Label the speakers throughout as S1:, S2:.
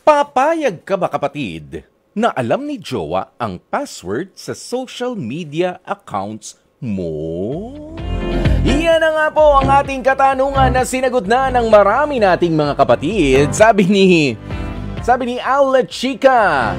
S1: Papayag ka ba kapatid na alam ni jowa ang password sa social media accounts mo? Iyan na nga po ang ating katanungan na sinagot na ng marami nating mga kapatid. Sabi ni Aula Chica,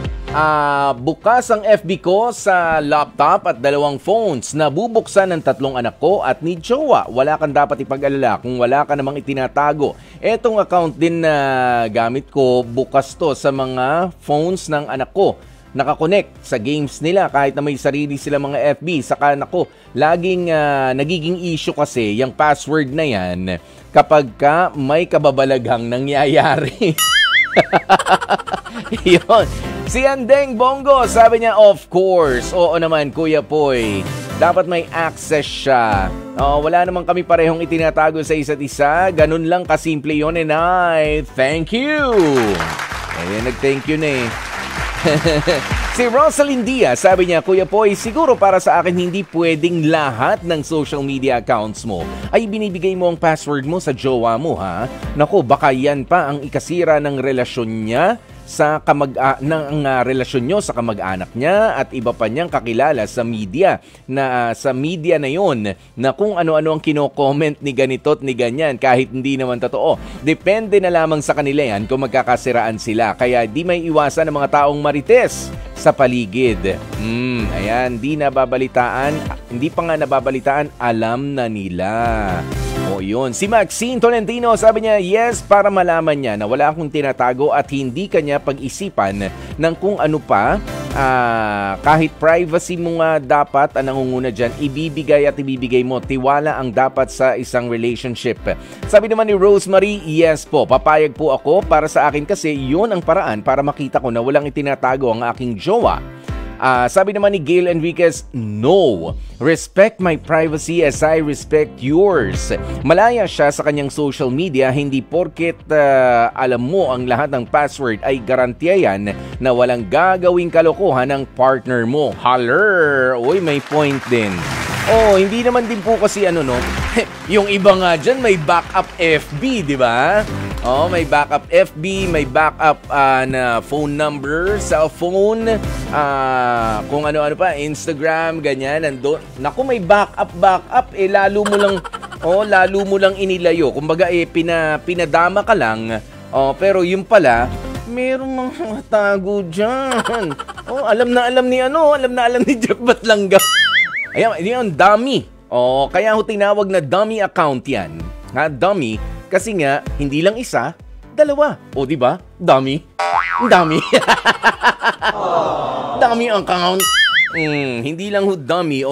S1: bukas ang FB ko sa laptop at 2 phones. Nabubuksan ng 3 anak ko at ni jowa. Wala kang dapat ipag-alala kung wala ka namang itinatago. Etong account din na gamit ko, bukas to sa mga phones ng anak ko. Nakakonect sa games nila kahit na may sarili sila mga FB. Saka nako, laging nagiging issue kasi yung password na yan kapag ka may kababalaghang nangyayari. Yun. Si Andeng Bongo, sabi niya, of course. Oo naman, Kuya Poy. Dapat may access siya. Wala naman kami parehong itinatago sa isa't isa. Ganun lang kasimple yun, and I thank you. Ayan, nag-thank you na eh. Si Rosalind Diaz, sabi niya, Kuya Poy, siguro para sa akin hindi pwedeng lahat ng social media accounts mo ay binibigay mo ang password mo sa jowa mo, ha? Naku, baka yan pa ang ikasira ng relasyon niya sa relasyon nyo sa kamag-anak niya at iba pa niyang kakilala sa media na yon na kung ano-ano ang kino-comment ni ganito at ni ganyan kahit hindi naman totoo. Depende na lamang sa kanila yan kung magkakasiraan sila. Kaya di may iwasan ng mga taong marites sa paligid. Ayan, hindi pa nga nababalitaan, alam na nila. Yun. Si Maxine Tolentino, sabi niya, yes, para malaman niya na wala akong tinatago at hindi kanya pag-isipan ng kung ano pa, kahit privacy mo nga dapat, ang nangunguna dyan, ibibigay mo. Tiwala ang dapat sa isang relationship. Sabi naman ni Rosemary, yes po, papayag po ako. Para sa akin kasi, yun ang paraan para makita ko na walang itinatago ang aking jowa. Sabi naman ni Gail Enriquez, no. Respect my privacy as I respect yours. Malaya siya sa kanyang social media, hindi porket alam mo ang lahat ng password ay garantiya yan na walang gagawing kalokohan ng partner mo. Holler! Uy, may point din. Hindi naman din po kasi yung iba nga dyan may backup FB, di ba? May backup FB, may backup na phone number, cellphone, kung ano-ano pa, Instagram, ganyan, nandun. Naku, may backup, lalo mo lang inilayo. Kumbaga, pinadama ka lang, pero yung pala, merong mga tago dyan. Alam na alam ni Jack Batlangga. Ayan, yung dummy. Kaya ho tinawag na dummy account yan. Dummy. Kasi nga, hindi lang isa, 2. Di ba? Dummy. Dummy account. Hindi lang dummy.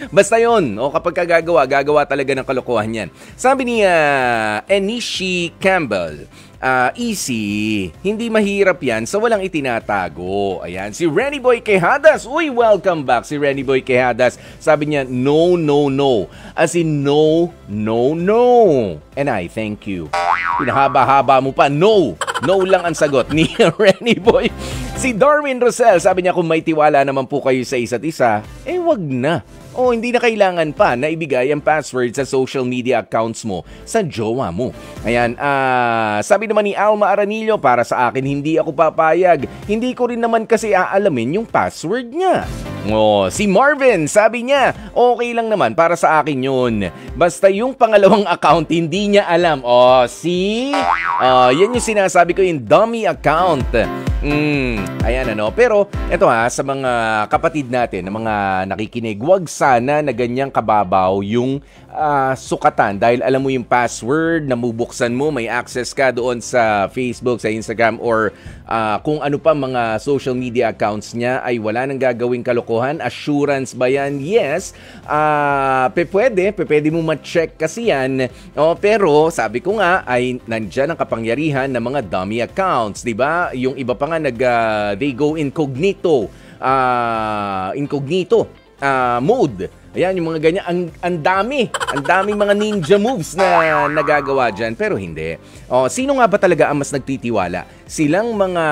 S1: Basta yun. Kapag gagawa talaga ng kalokohan yan. Sabi ni Enishi Campbell, easy. Hindi mahirap yan sa walang itinatago. Ayan, si Renny Boy Quejadas. Uy, welcome back si Renny Boy Quejadas. Sabi niya, no. As in, no. And I thank you. Pinahaba-haba mo pa, no. No lang ang sagot ni Renny Boy. Si Darwin Rosel, sabi niya, kung may tiwala naman po kayo sa isa't isa, wag na. Hindi na kailangan pa na ibigay ang password sa social media accounts mo sa jowa mo. Ayan, sabi naman ni Alma Aranillo, para sa akin hindi ako papayag. Hindi ko rin naman kasi aalamin yung password niya. Si Marvin, sabi niya, okay lang naman para sa akin yun. Basta yung pangalawang account hindi niya alam. See? Yan yung sinasabi ko, yung dummy account. Ayan Pero eto sa mga kapatid natin, na mga nakikinig, wag sana na ganyang kababaw yung sukatan dahil alam mo yung password, nabubuksan mo, may access ka doon sa Facebook, sa Instagram, or kung ano pa mga social media accounts niya ay wala nang gagawing kalokohan. Assurance ba yan? Yes. Pwede mo ma-check kasi yan. Pero sabi ko nga ay nandyan ang kapangyarihan ng mga dummy accounts, di ba? Yung iba pa nga they go incognito mode. Ayan, yung mga ganyan, ang daming mga ninja moves na nagagawa dyan, pero hindi. Sino nga ba talaga ang mas nagtitiwala? Silang mga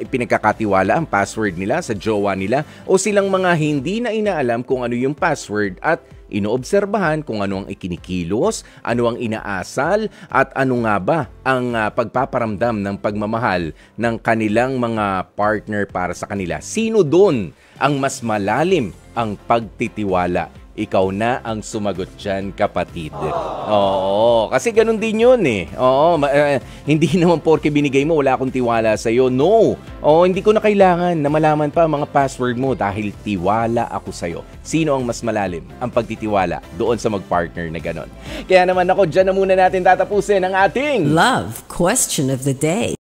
S1: pinagkakatiwala ang password nila sa jowa nila, o silang mga hindi na inaalam kung ano yung password at inoobserbahan kung ano ang ikinikilos, ano ang inaasal, at ano nga ba ang pagpaparamdam ng pagmamahal ng kanilang mga partner para sa kanila. Sino doon ang mas malalim ang pagtitiwala? Ikaw na ang sumagot dyan, kapatid. Oo, kasi ganun din yun eh. Oo, hindi naman porke binigay mo, wala akong tiwala sa'yo. No. Oo, hindi ko na kailangan na malaman pa ang mga password mo dahil tiwala ako sa'yo. Sino ang mas malalim ang pagtitiwala doon sa mag-partner na ganun? Kaya naman ako, dyan na muna natin tatapusin ang ating
S2: Love Question of the Day.